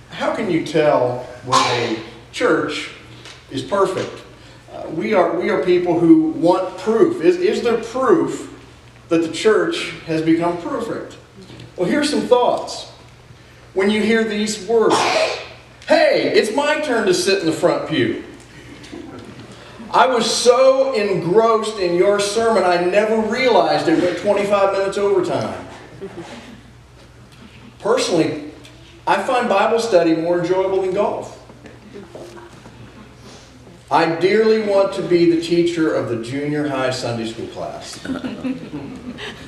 How can you tell when a church is perfect? We are people who want proof. Is there proof that the church has become perfect? Well, here's some thoughts. When you hear these words, hey, it's my turn to sit in the front pew. I was so engrossed in your sermon, I never realized it went 25 minutes overtime. Personally, I find Bible study more enjoyable than golf. I dearly want to be the teacher of the junior high Sunday school class.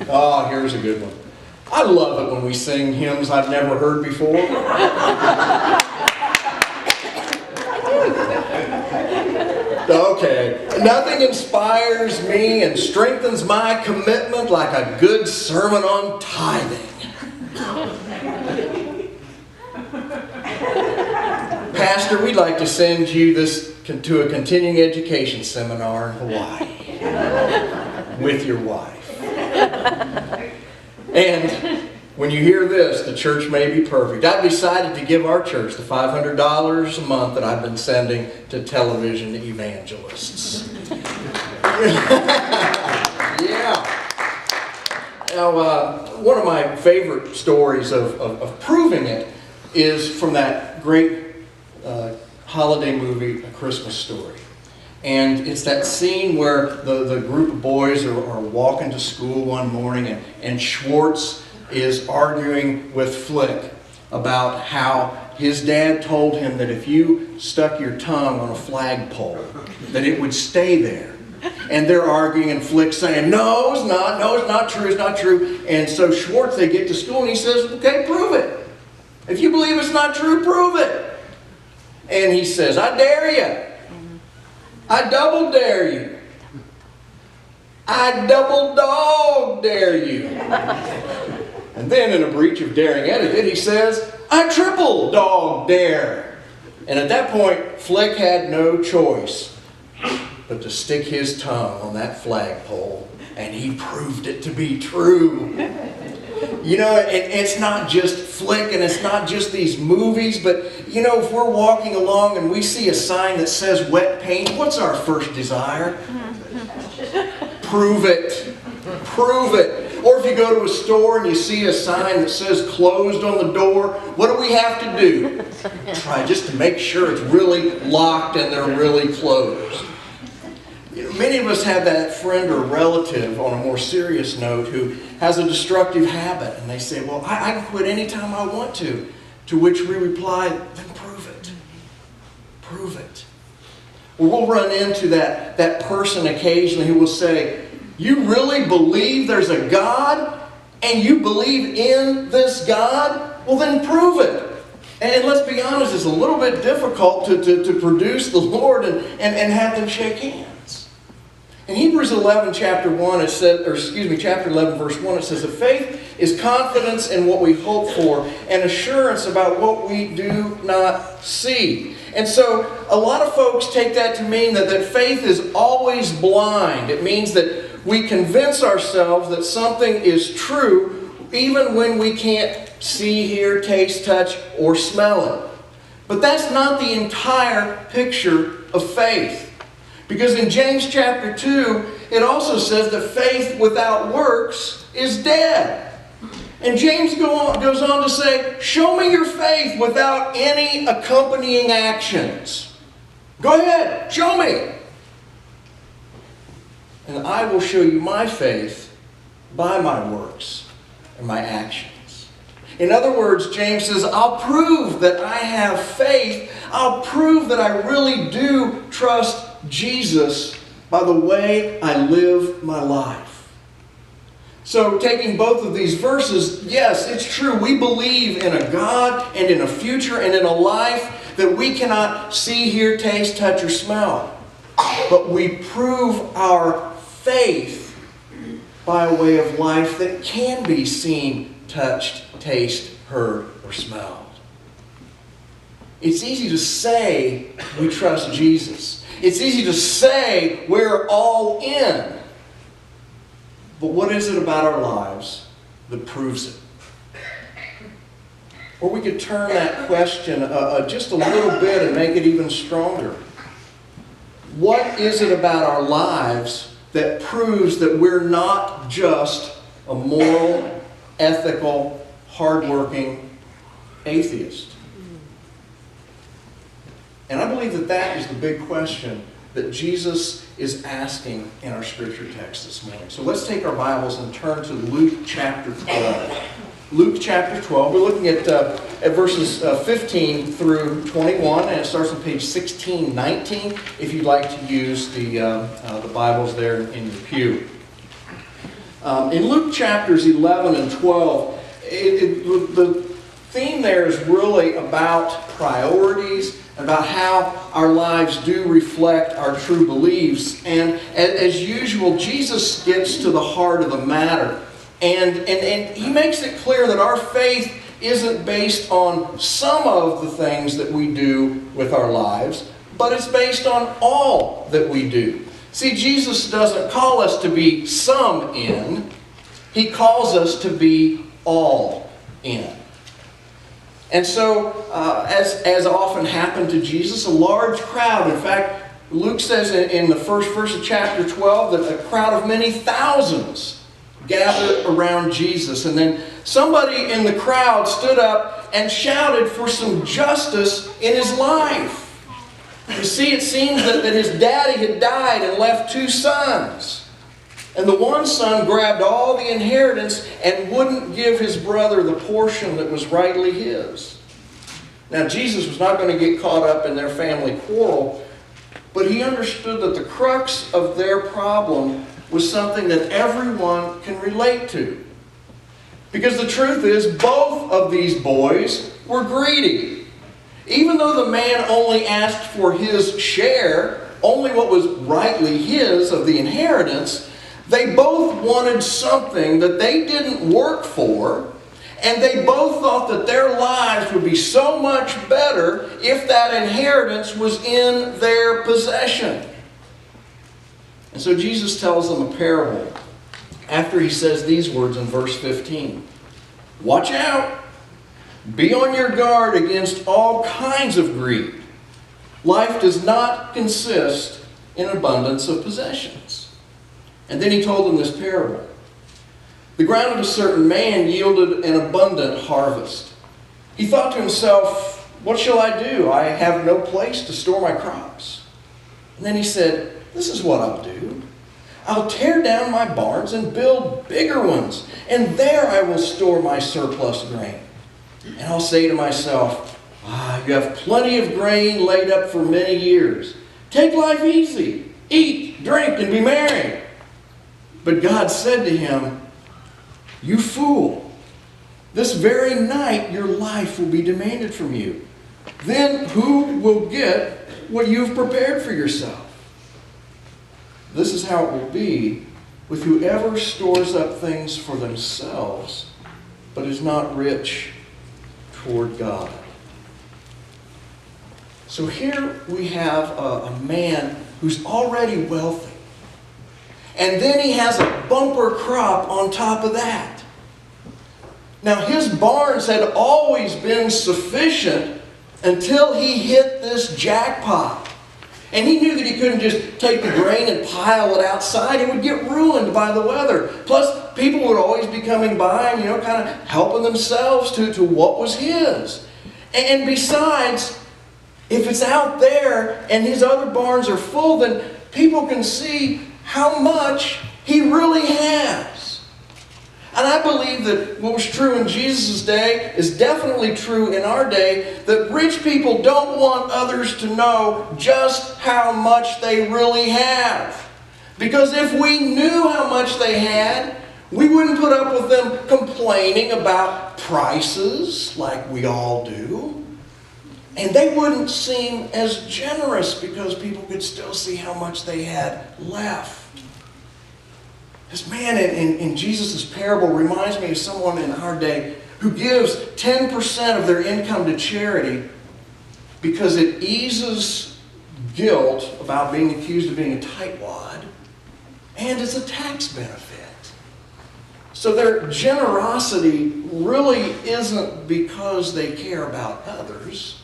Oh, here's a good one. I love it when we sing hymns I've never heard before. Okay, nothing inspires me and strengthens my commitment like a good sermon on tithing. Pastor, we'd like to send you to a continuing education seminar in Hawaii with your wife. And when you hear this, the church may be perfect. I've decided to give our church the $500 a month that I've been sending to television evangelists. Yeah. Now, one of my favorite stories of proving it is from that great holiday movie, A Christmas Story. And it's that scene where the group of boys are walking to school one morning and Schwartz is arguing with Flick about how his dad told him that if you stuck your tongue on a flagpole, that it would stay there. And they're arguing and Flick's saying, no, it's not true, it's not true. And so Schwartz, they get to school and he says, okay, prove it. If you believe it's not true, prove it. And he says, I dare you. I double dare you. I double dog dare you. And then in a breach of daring etiquette, he says, I triple dog dare. And at that point, Flick had no choice but to stick his tongue on that flagpole, and he proved it to be true. You know, it's not just Flick and it's not just these movies, but, you know, if we're walking along and we see a sign that says wet paint, what's our first desire? Prove it. Prove it. Or if you go to a store and you see a sign that says closed on the door, what do we have to do? Try just to make sure it's really locked and they're really closed. You know, many of us have that friend or relative on a more serious note who has a destructive habit, and they say, well, I can quit anytime I want to which we reply, then prove it. Prove it. Or we'll run into that person occasionally who will say, you really believe there's a God and you believe in this God? Well, then prove it. And let's be honest, it's a little bit difficult to produce the Lord and have them shake hands. In Hebrews 11, chapter 1, it says, chapter 11, verse 1, it says, that faith is confidence in what we hope for and assurance about what we do not see. And so a lot of folks take that to mean that faith is always blind. It means that we convince ourselves that something is true even when we can't see, hear, taste, touch, or smell it. But that's not the entire picture of faith. Because in James chapter 2, it also says that faith without works is dead. And James goes on to say, show me your faith without any accompanying actions. Go ahead, show me. And I will show you my faith by my works and my actions. In other words, James says, I'll prove that I have faith. I'll prove that I really do trust Jesus by the way I live my life. So taking both of these verses, yes, it's true. We believe in a God and in a future and in a life that we cannot see, hear, taste, touch, or smell. But we prove our faith by a way of life that can be seen, touched, tasted, heard, or smelled. It's easy to say we trust Jesus. It's easy to say we're all in. But what is it about our lives that proves it? Or we could turn that question just a little bit and make it even stronger. What is it about our lives that proves that we're not just a moral, ethical, hardworking atheist? And I believe that that is the big question that Jesus is asking in our scripture text this morning. So let's take our Bibles and turn to Luke chapter 12. Luke chapter 12. We're looking at verses 15 through 21, and it starts on page 1619 if you'd like to use the Bibles there in your pew. In Luke chapters 11 and 12, the theme there is really about priorities, about how our lives do reflect our true beliefs. And as usual, Jesus gets to the heart of the matter. And he makes it clear that our faith isn't based on some of the things that we do with our lives, but it's based on all that we do. See, Jesus doesn't call us to be some in. He calls us to be all in. And so, as often happened to Jesus, a large crowd, in fact, Luke says in the first verse of chapter 12 that a crowd of many thousands gathered around Jesus. And then somebody in the crowd stood up and shouted for some justice in his life. You see, it seems that his daddy had died and left two sons. And the one son grabbed all the inheritance and wouldn't give his brother the portion that was rightly his. Now, Jesus was not going to get caught up in their family quarrel, but he understood that the crux of their problem was something that everyone can relate to. Because the truth is, both of these boys were greedy. Even though the man only asked for his share, only what was rightly his of the inheritance, they both wanted something that they didn't work for, and they both thought that their lives would be so much better if that inheritance was in their possession. And so Jesus tells them a parable after he says these words in verse 15. Watch out! Be on your guard against all kinds of greed. Life does not consist in abundance of possessions. And then he told them this parable. The ground of a certain man yielded an abundant harvest. He thought to himself, what shall I do? I have no place to store my crops. And then he said, this is what I'll do. I'll tear down my barns and build bigger ones, and there I will store my surplus grain. And I'll say to myself, you have plenty of grain laid up for many years. Take life easy. Eat, drink, and be merry. But God said to him, you fool, this very night your life will be demanded from you. Then who will get what you've prepared for yourself? This is how it will be with whoever stores up things for themselves, but is not rich toward God. So here we have a man who's already wealthy. And then he has a bumper crop on top of that. Now his barns had always been sufficient until he hit this jackpot. And he knew that he couldn't just take the grain and pile it outside. It would get ruined by the weather. Plus, people would always be coming by and, kind of helping themselves to what was his. And besides, if it's out there and his other barns are full, then people can see how much he really has. And I believe that what was true in Jesus' day is definitely true in our day, that rich people don't want others to know just how much they really have. Because if we knew how much they had, we wouldn't put up with them complaining about prices like we all do. And they wouldn't seem as generous because people could still see how much they had left. This man in Jesus' parable reminds me of someone in our day who gives 10% of their income to charity because it eases guilt about being accused of being a tightwad, and it's a tax benefit. So their generosity really isn't because they care about others.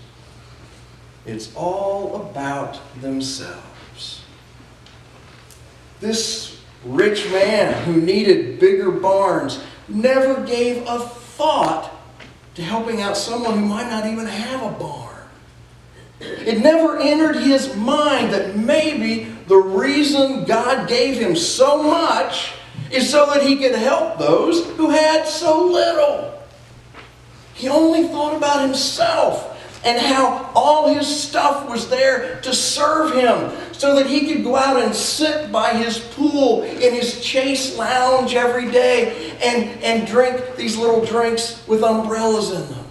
It's all about themselves. This rich man who needed bigger barns never gave a thought to helping out someone who might not even have a barn. It never entered his mind that maybe the reason God gave him so much is so that he could help those who had so little. He only thought about himself and how all his stuff was there to serve him so that he could go out and sit by his pool in his Chase lounge every day and drink these little drinks with umbrellas in them.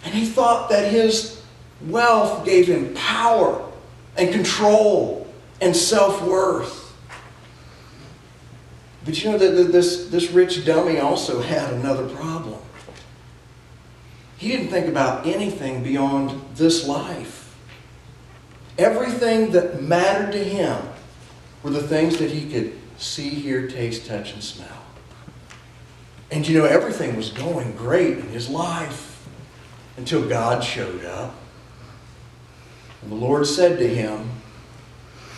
And he thought that his wealth gave him power and control and self-worth. But you know that this rich dummy also had another problem. He didn't think about anything beyond this life. Everything that mattered to him were the things that he could see, hear, taste, touch, and smell. And you know, everything was going great in his life until God showed up. And the Lord said to him,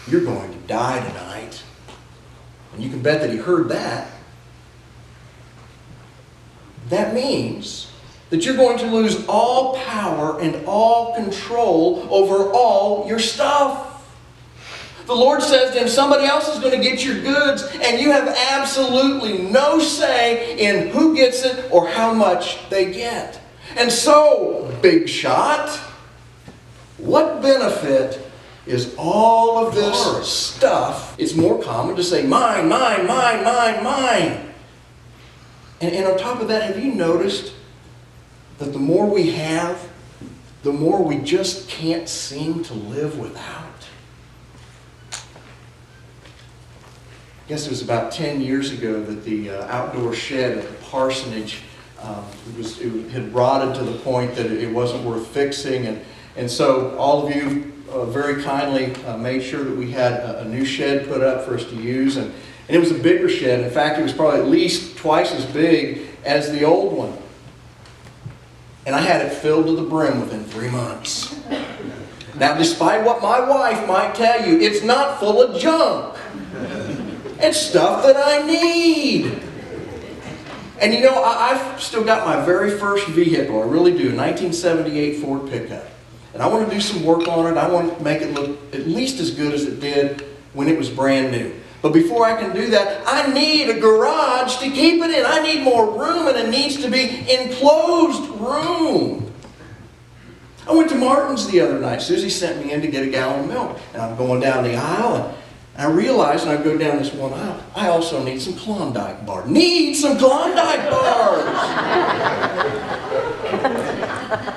"You're going to die tonight." And you can bet that he heard that. That means that you're going to lose all power and all control over all your stuff. The Lord says to him, somebody else is going to get your goods, and you have absolutely no say in who gets it or how much they get. And so, big shot, what benefit is all of this stuff? It's more common to say, mine, mine, mine, mine, mine. And on top of that, have you noticed that the more we have, the more we just can't seem to live without? I guess it was about 10 years ago that the outdoor shed at the parsonage it had rotted to the point that it wasn't worth fixing. And so all of you very kindly made sure that we had a new shed put up for us to use. And it was a bigger shed. In fact, it was probably at least twice as big as the old one. And I had it filled to the brim within 3 months. Now, despite what my wife might tell you, it's not full of junk. It's stuff that I need. And you know, I've still got my very first vehicle. I really do. A 1978 Ford pickup. And I want to do some work on it. I want to make it look at least as good as it did when it was brand new. But before I can do that, I need a garage to keep it in. I need more room, and it needs to be enclosed room. I went to Martin's the other night. Susie sent me in to get a gallon of milk. And I'm going down the aisle, and I realized, and I go down this one aisle, I also need some Klondike bars. Need some Klondike bars!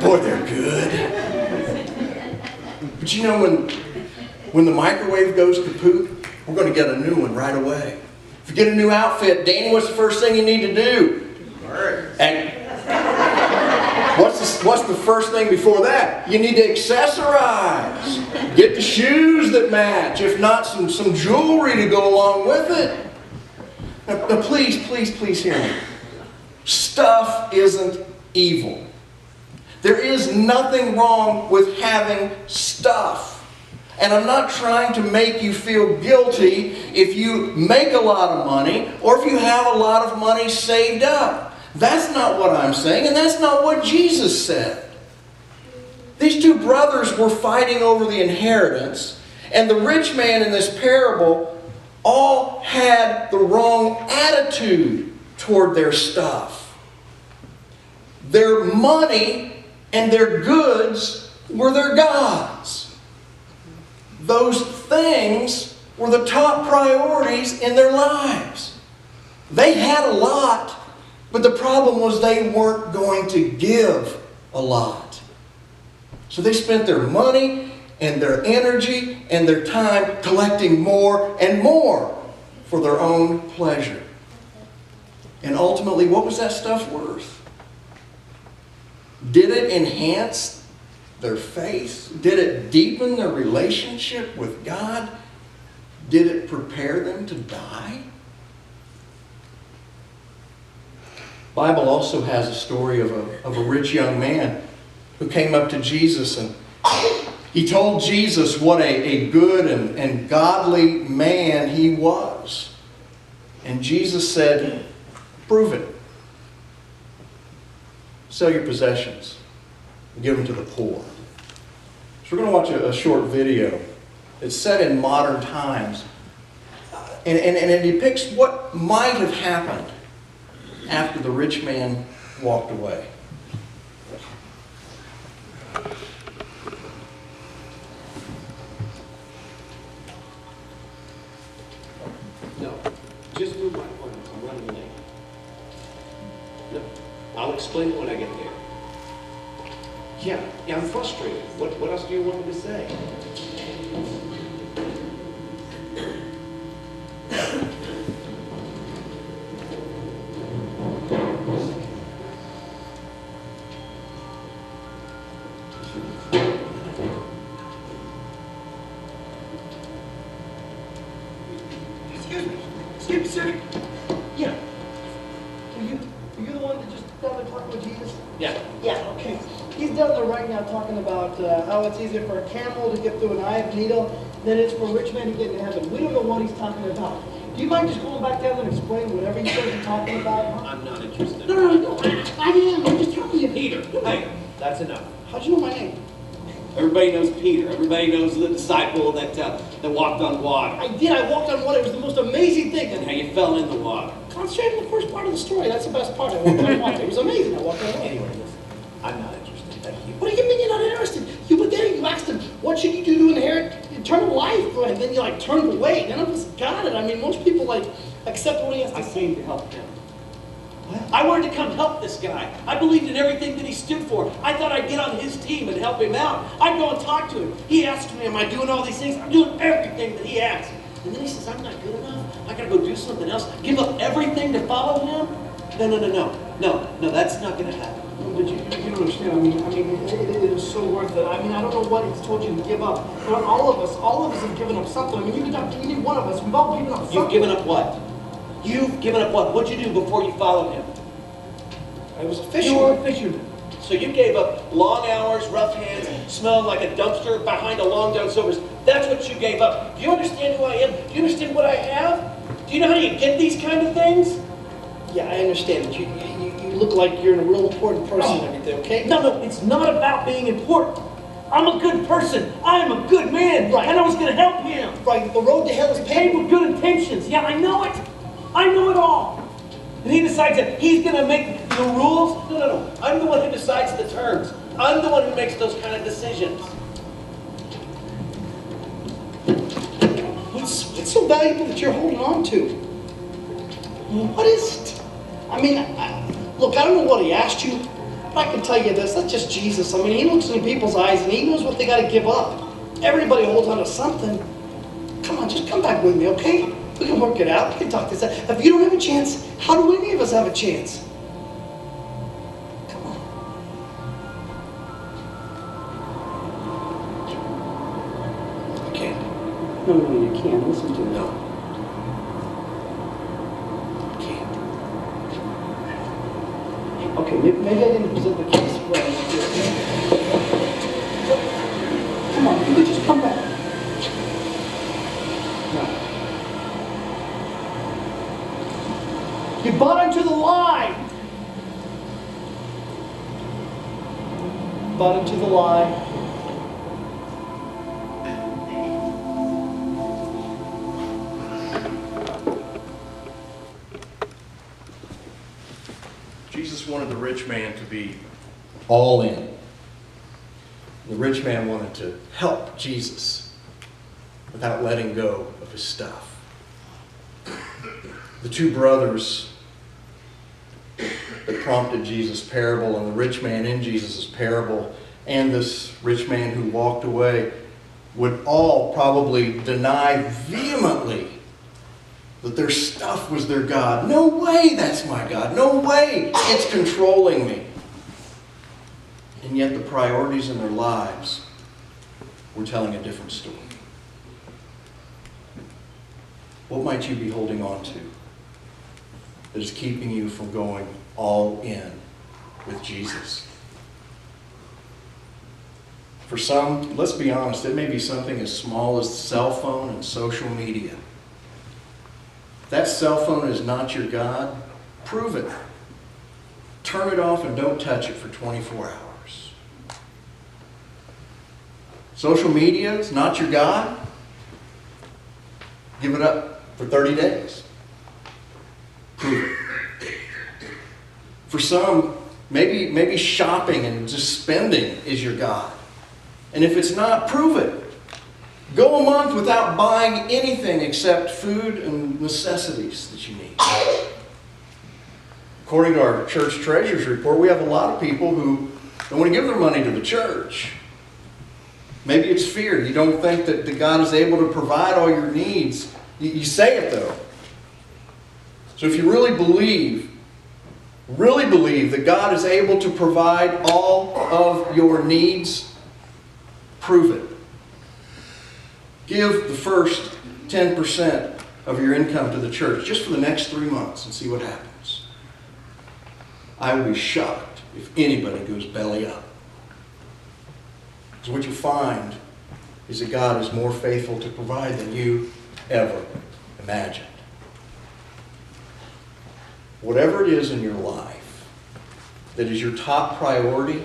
Boy, they're good. But you know, when the microwave goes kaput, we're going to get a new one right away. If you get a new outfit, Danny, what's the first thing you need to do? And what's the first thing before that? You need to accessorize. Get the shoes that match. If not, some jewelry to go along with it. Now please, please, please hear me. Stuff isn't evil. There is nothing wrong with having stuff. And I'm not trying to make you feel guilty if you make a lot of money or if you have a lot of money saved up. That's not what I'm saying, and that's not what Jesus said. These two brothers were fighting over the inheritance, and the rich man in this parable all had the wrong attitude toward their stuff. Their money and their goods were their gods. Those things were the top priorities in their lives. They had a lot, but the problem was they weren't going to give a lot. So they spent their money and their energy and their time collecting more and more for their own pleasure. And ultimately, what was that stuff worth? Did it enhance their faith? Did it deepen their relationship with God? Did it prepare them to die? Bible also has a story of a rich young man who came up to Jesus, and he told Jesus what a good and godly man he was. And Jesus said, prove it. Sell your possessions and give them to the poor. So we're going to watch a short video. It's set in modern times. And it depicts what might have happened after the rich man walked away. No, just move my appointment. I'm running late. No, I'll explain it when I get there. Yeah, I'm frustrated. What else do you want me to say? Excuse me, sir. Yeah. Are you the one that just down there talking with Jesus? Yeah. Yeah, okay. He's down there right now talking about how it's easier for a camel to get through an eye of a needle than it's for a rich man to get into heaven. We don't know what he's talking about. Do you mind just going back down there and explaining whatever you guys are talking about? Huh? I'm not interested. No, I am. I'm just telling you. Peter, hey, that's enough. How'd you know my name? Everybody knows Peter. Everybody knows the disciple that walked on water. I did. I walked on water. It was the most amazing thing. And how you fell in the water. Concentrate on the first part of the story. That's the best part. I walked on water. It was amazing. I walked on water. Anyway, listen, I'm not interested. Thank you. What do you mean you're not interested? You were there, you asked him, what should you do to inherit eternal life? And then you turned away. None of us got it. I mean, most people accept what he has to I say. came to help him. I wanted to come help this guy. I believed in everything that he stood for. I thought I'd get on his team and help him out. I'd go and talk to him. He asked me, am I doing all these things? I'm doing everything that he asked. And then he says, I'm not good enough. I gotta go do something else. Give up everything to follow him? No, that's not gonna happen. But you don't understand. I mean, it is so worth it. I mean, I don't know what he's told you to give up. But all of us have given up something. I mean, you one of us. We've all given up something. You've given up what? You've given up what? What'd you do before you followed him? I was a fisherman. You were a fisherman. So you gave up long hours, rough hands, smelling like a dumpster behind a long John Silver's. That's what you gave up. Do you understand who I am? Do you understand what I have? Do you know how you get these kind of things? Yeah, I understand that you look like you're a real important person and everything, okay? No, it's not about being important. I'm a good person. I'm a good man. Right. And I was going to help him. Right, the road to hell is Paid paved with good intentions. Yeah, I know it. I know it all. And he decides that he's going to make the rules. No. I'm the one who decides the terms. I'm the one who makes those kind of decisions. What's so valuable that you're holding on to? What is it? I mean, look, I don't know what he asked you, but I can tell you this, that's just Jesus. I mean, he looks into people's eyes and he knows what they got to give up. Everybody holds on to something. Come on, just come back with me, okay? We can work it out. We can talk this out. If you don't have a chance, how do any of us have a chance? Come on. I can't. No, you can't. Listen to me. No. I can't. Okay, maybe I didn't present the case well. Come on, you could just come back. No. You bought into the lie. Bought into the lie. Jesus wanted the rich man to be all in. The rich man wanted to help Jesus without letting go of his stuff. The two brothers that prompted Jesus' parable, and the rich man in Jesus' parable, and this rich man who walked away, would all probably deny vehemently that their stuff was their God. No way that's my God. No way it's controlling me. And yet the priorities in their lives were telling a different story. What might you be holding on to that is keeping you from going all in with Jesus. For some, let's be honest, it may be something as small as the cell phone and social media. If that cell phone is not your God, prove it. Turn it off and don't touch it for 24 hours. Social media is not your God? Give it up for 30 days. Prove it. For some, maybe shopping and just spending is your God. And if it's not, prove it. Go a month without buying anything except food and necessities that you need. According to our church treasurer's report, we have a lot of people who don't want to give their money to the church. Maybe it's fear. You don't think that God is able to provide all your needs. You say it though. So if you really believe that God is able to provide all of your needs, prove it. Give the first 10% of your income to the church just for the next 3 months and see what happens. I will be shocked if anybody goes belly up. Because what you find is that God is more faithful to provide than you ever imagined. Whatever it is in your life that is your top priority,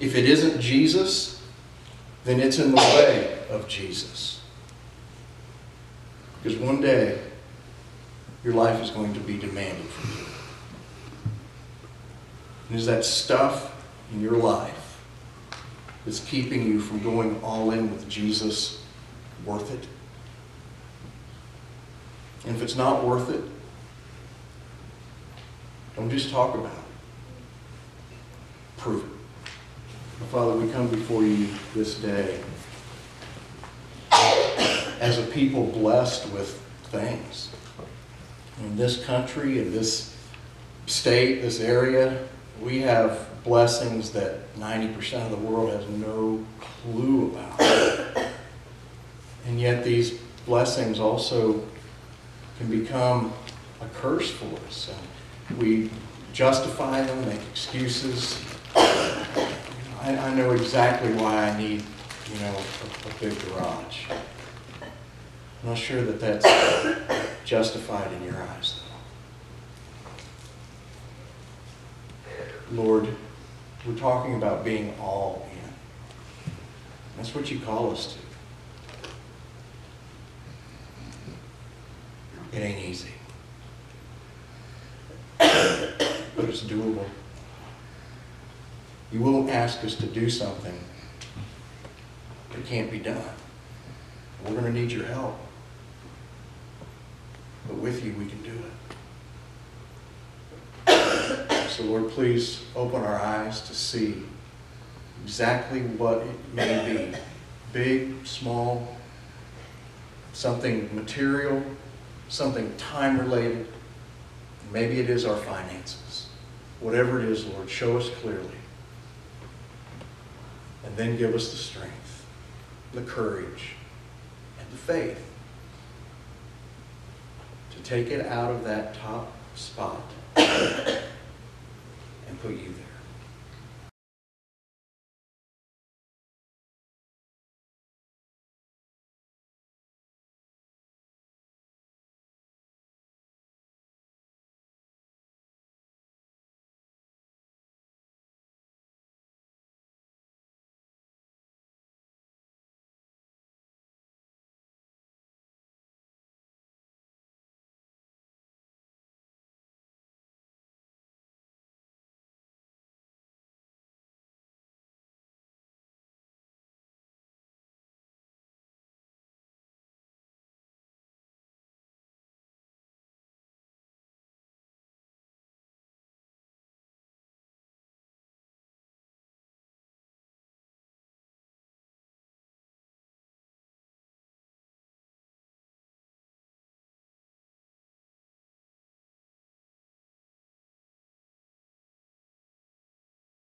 if it isn't Jesus, then it's in the way of Jesus. Because one day, your life is going to be demanded from you. And is that stuff in your life that's keeping you from going all in with Jesus worth it? And if it's not worth it, don't just talk about it. Prove it. Father, we come before you this day as a people blessed with things. In this country, in this state, this area, we have blessings that 90% of the world has no clue about. And yet these blessings also can become a curse for us. And we justify them, make excuses. I know exactly why I need, a big garage. I'm not sure that that's justified in your eyes, though. Lord, we're talking about being all in. That's what you call us to. It ain't easy. But it's doable. You won't ask us to do something that can't be done. We're going to need your help. But with you, we can do it. So Lord, please open our eyes to see exactly what it may be. Big, small, something material, something time-related. Maybe it is our finances. Whatever it is, Lord, show us clearly. And then give us the strength, the courage, and the faith to take it out of that top spot and put you there.